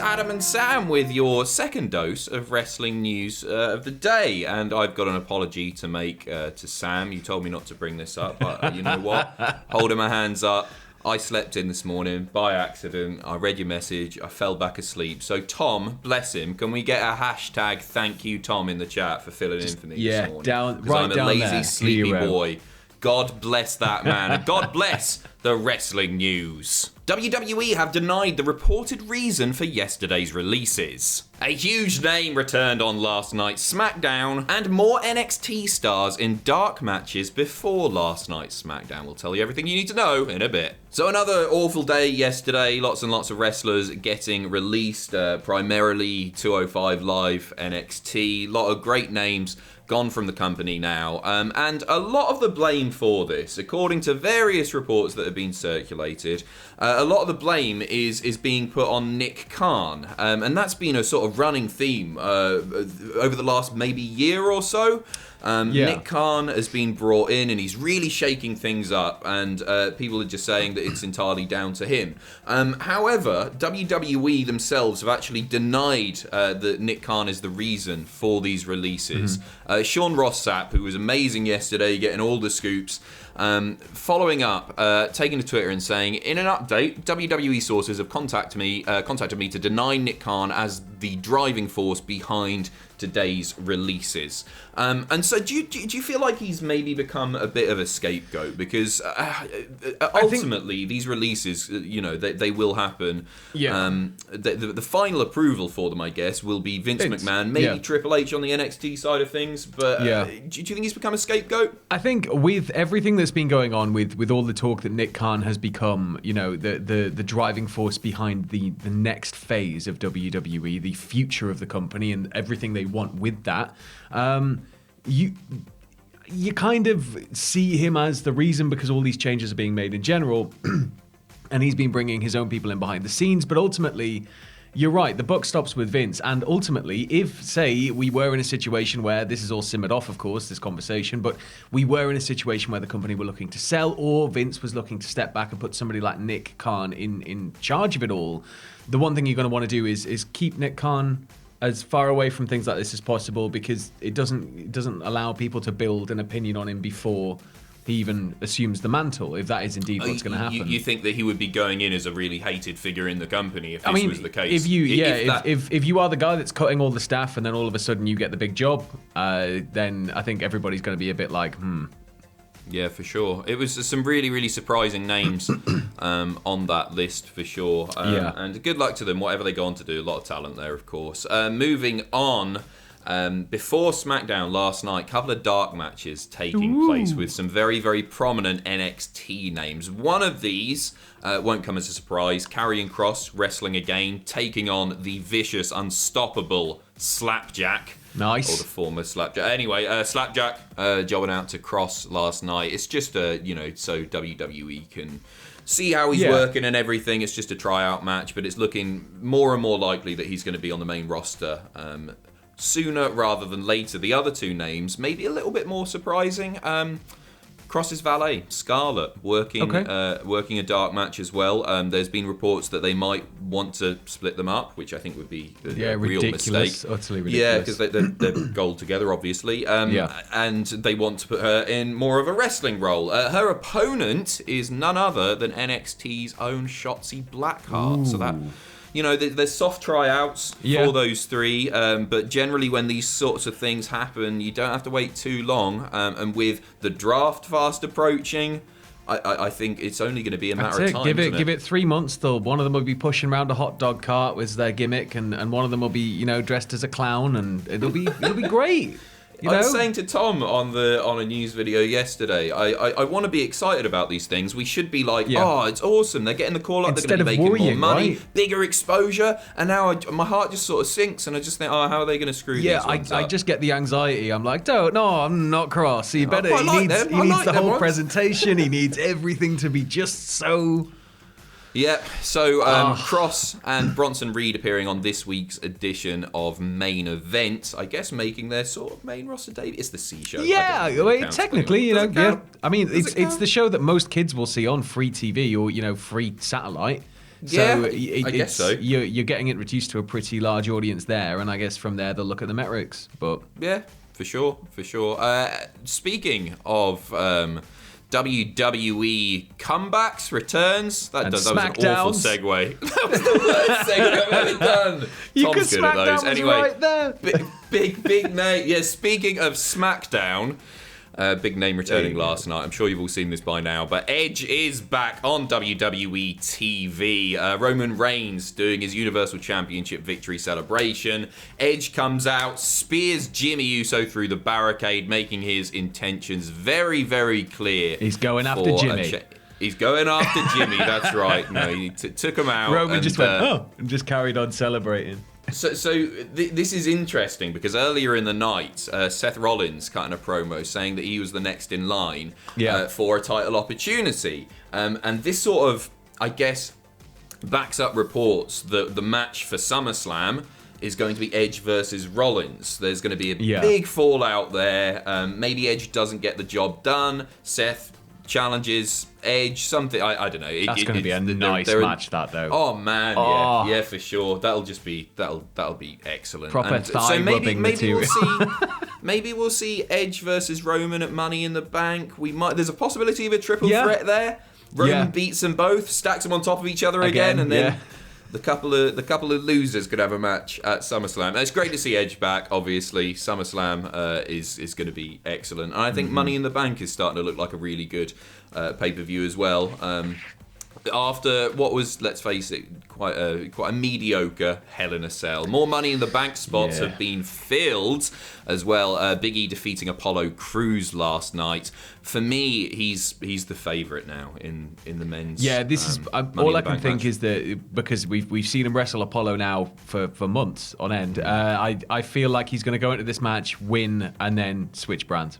Adam and Sam with your second dose of wrestling news of the day. And I've got an apology to make to Sam. You told me not to bring this up, but you know what? Holding my hands up. I slept in this morning by accident. I read your message. I fell back asleep. So Tom, bless him, can we get a hashtag thank you Tom in the chat for filling in for me this morning? Down, right I'm a down lazy, there. Sleepy hero. boy. God bless that man. And God bless the wrestling news. WWE have denied the reported reason for yesterday's releases. A huge name returned on last night's SmackDown, and more NXT stars in dark matches before last night's SmackDown. We'll tell you everything you need to know in a bit. So another awful day yesterday. Lots and lots of wrestlers getting released, primarily 205 Live NXT. A lot of great names gone from the company now, and a lot of the blame for this, according to various reports that have been circulated, a lot of the blame is being put on Nick Khan, and that's been a sort of running theme over the last maybe year or so. Nick Khan has been brought in and he's really shaking things up, and people are just saying that it's entirely down to him. However, WWE themselves have actually denied that Nick Khan is the reason for these releases. Sean Ross Sapp, who was amazing yesterday, getting all the scoops, following up, taking to Twitter and saying, in an update, WWE sources have contacted me to deny Nick Khan as the driving force behind today's releases. And so do you feel like he's maybe become a bit of a scapegoat? Because ultimately these releases, they will happen. The final approval for them, I guess, will be Vince McMahon, maybe Triple H on the NXT side of things. But do you think he's become a scapegoat? I think with everything that's been going on, with all the talk that Nick Khan has become, the driving force behind the next phase of WWE, the future of the company, and everything they want with that, you kind of see him as the reason, because all these changes are being made in general, and he's been bringing his own people in behind the scenes. But ultimately, you're right, the buck stops with Vince. And ultimately, if, say, we were in a situation where this is all simmered off, of course, this conversation, but we were in a situation where the company were looking to sell, or Vince was looking to step back and put somebody like Nick Khan in charge of it all, the one thing you're going to want to do is keep Nick Khan as far away from things like this as possible, because it doesn't allow people to build an opinion on him before he even assumes the mantle, if that is indeed what's going to happen. You think that he would be going in as a really hated figure in the company if this was the case? If you are the guy that's cutting all the staff and then all of a sudden you get the big job, then I think everybody's going to be a bit like, Yeah, for sure. It was some really, really surprising names on that list, for sure. And good luck to them, whatever they go on to do. A lot of talent there, of course. Moving on, before SmackDown last night, a couple of dark matches taking place with some very, very prominent NXT names. One of these won't come as a surprise. Karrion Kross wrestling again, taking on the vicious, unstoppable Slapjack. Nice. Or the former Slapjack. Anyway, Slapjack jobbing out to Cross last night. It's just so WWE can see how he's working and everything. It's just a tryout match, but it's looking more and more likely that he's going to be on the main roster sooner rather than later. The other two names, maybe a little bit more surprising. Cross's Valet Scarlet working a dark match as well. There's been reports that they might want to split them up, which I think would be a real mistake. Utterly ridiculous. Yeah, because they're gold together, obviously. And they want to put her in more of a wrestling role. Her opponent is none other than NXT's own Shotzi Blackheart. So that, there's soft tryouts for those three, but generally when these sorts of things happen, you don't have to wait too long. And with the draft fast approaching, I think it's only going to be a matter of time. Give it 3 months, though. One of them will be pushing around a hot dog cart with their gimmick, and one of them will be, dressed as a clown, and it'll be great. I was saying to Tom on a news video yesterday, I want to be excited about these things. We should be like, it's awesome. They're getting the call up. They're going to be making more money, right? Bigger exposure. And now my heart just sort of sinks, and I just think, how are they going to screw these ones up? I just get the anxiety. I'm like, I'm not Cross. He needs the whole presentation. He needs everything to be just so... Yep, so Cross and Bronson Reed appearing on this week's edition of Main Event, I guess making their sort of main roster debut. It's the C show. Yeah, technically, I mean, it's the show that most kids will see on free TV or, free satellite. Yeah, I guess so. You're getting it reduced to a pretty large audience there, and I guess from there they'll look at the metrics. But yeah, for sure. Speaking of WWE comebacks, returns, that was an awful segue. That was the worst segue I've ever done. Tom's good at those. Anyway, right there. big name. Yeah, speaking of SmackDown. Big name returning last night. I'm sure you've all seen this by now, but Edge is back on WWE TV. Roman Reigns doing his Universal Championship victory celebration. Edge comes out, spears Jimmy Uso through the barricade, making his intentions very, very clear. He's going after Jimmy. He's going after Jimmy, that's right. No, he took him out. Roman just went, and just carried on celebrating. So this is interesting because earlier in the night, Seth Rollins cut in a promo saying that he was the next in line for a title opportunity. And this sort of, I guess, backs up reports that the match for SummerSlam is going to be Edge versus Rollins. There's going to be a big fallout there. Maybe Edge doesn't get the job done. Seth challenges Edge, something, I don't know. That's going to be a nice match, that though. Oh man, yeah, for sure. That'll be excellent. Proper thigh-rubbing material. Maybe we'll see Edge versus Roman at Money in the Bank. There's a possibility of a triple threat there. Roman beats them both, stacks them on top of each other again, and then the couple of losers could have a match at SummerSlam. And it's great to see Edge back. Obviously, SummerSlam is going to be excellent, and I think Money in the Bank is starting to look like a really good pay-per-view as well. After what was, let's face it, quite a mediocre Hell in a Cell. More Money in the Bank spots have been filled as well. Big E defeating Apollo Crews last night. For me, he's the favourite now in the men's. Yeah, this is all I can think is that because we've seen him wrestle Apollo now for months on end. I feel like he's going to go into this match, win, and then switch brands.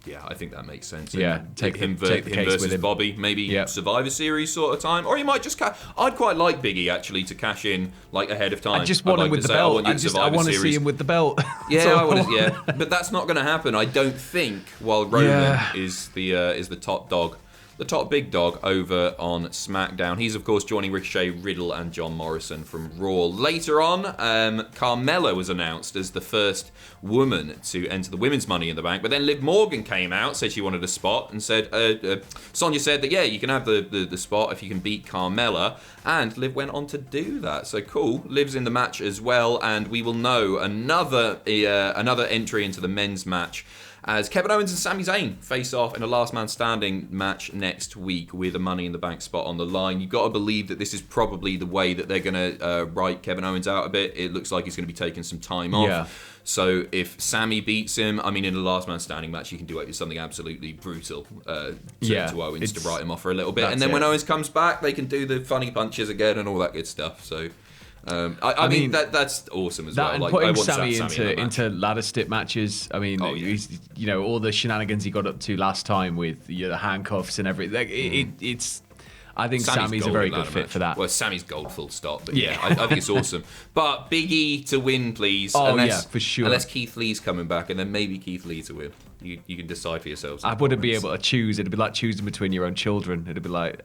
Yeah, I think that makes sense. Yeah, take him versus Bobby, maybe Survivor Series sort of time, or he might just. I'd quite like Big E actually to cash in like ahead of time. I just want him with the belt. I want to see him with the belt. Yeah, but that's not going to happen. I don't think. While Roman is the top dog. The top big dog over on SmackDown. He's, of course, joining Ricochet, Riddle, and John Morrison from Raw. Later on, Carmella was announced as the first woman to enter the Women's Money in the Bank. But then Liv Morgan came out, said she wanted a spot, and said, Sonya said that, you can have the spot if you can beat Carmella. And Liv went on to do that. So cool. Liv's in the match as well, and we will know another entry into the men's match as Kevin Owens and Sami Zayn face off in a last man standing match next week with a Money in the Bank spot on the line. You've got to believe that this is probably the way that they're going to write Kevin Owens out a bit. It looks like he's going to be taking some time off. Yeah. So if Sami beats him, in a last man standing match, you can do something absolutely brutal to Owens to write him off for a little bit. And then when Owens comes back, they can do the funny punches again and all that good stuff. So I mean that's awesome as well. And like, putting Sami into ladder stip matches. He's, all the shenanigans he got up to last time with the handcuffs and everything. It's. I think Sami's a very good fit for that. Well, Sami's gold, full stop. But I think it's awesome. But Big E to win, please. For sure. Unless Keith Lee's coming back, and then maybe Keith Lee to win. You can decide for yourselves. I wouldn't be able to choose. It'd be like choosing between your own children. It'd be like.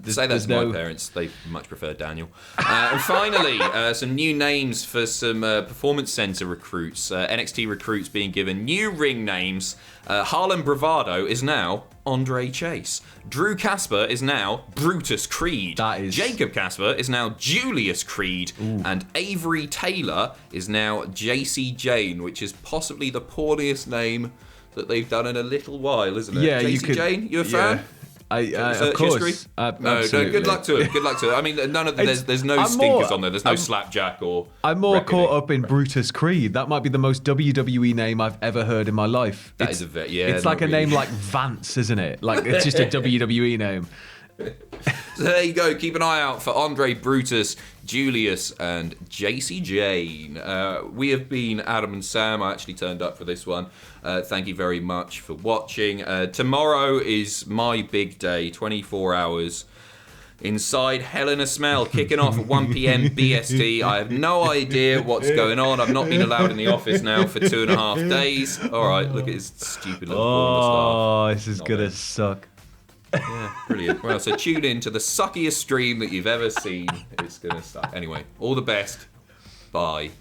Say that to my parents. They much prefer Daniel. And finally, some new names for some Performance Center recruits. NXT recruits being given new ring names. Harlem Bravado is now Andre Chase. Drew Casper is now Brutus Creed. Jacob Casper is now Julius Creed. Ooh. And Avery Taylor is now JC Jane, which is possibly the porniest name that they've done in a little while, isn't it? Yeah, JC Jane, you a fan? Of course. No, good luck to him. None of there's no stinkers on there. There's no slapjack or. I'm more caught up in Brutus Creed. That might be the most WWE name I've ever heard in my life. It's like a name like Vance, isn't it? Like it's just a WWE name. So there you go. Keep an eye out for Andre, Brutus, Julius, and JC Jane. We have been Adam and Sam. I actually turned up for this one. Thank you very much for watching. Tomorrow is my big day. 24 hours inside Hell in a Smell, kicking off at 1 p.m. BST. I have no idea what's going on. I've not been allowed in the office now for 2.5 days. All right, look at his stupid little porn star. This is going to suck. Yeah, brilliant. Well, so tune in to the suckiest stream that you've ever seen. It's going to suck. Anyway, all the best. Bye.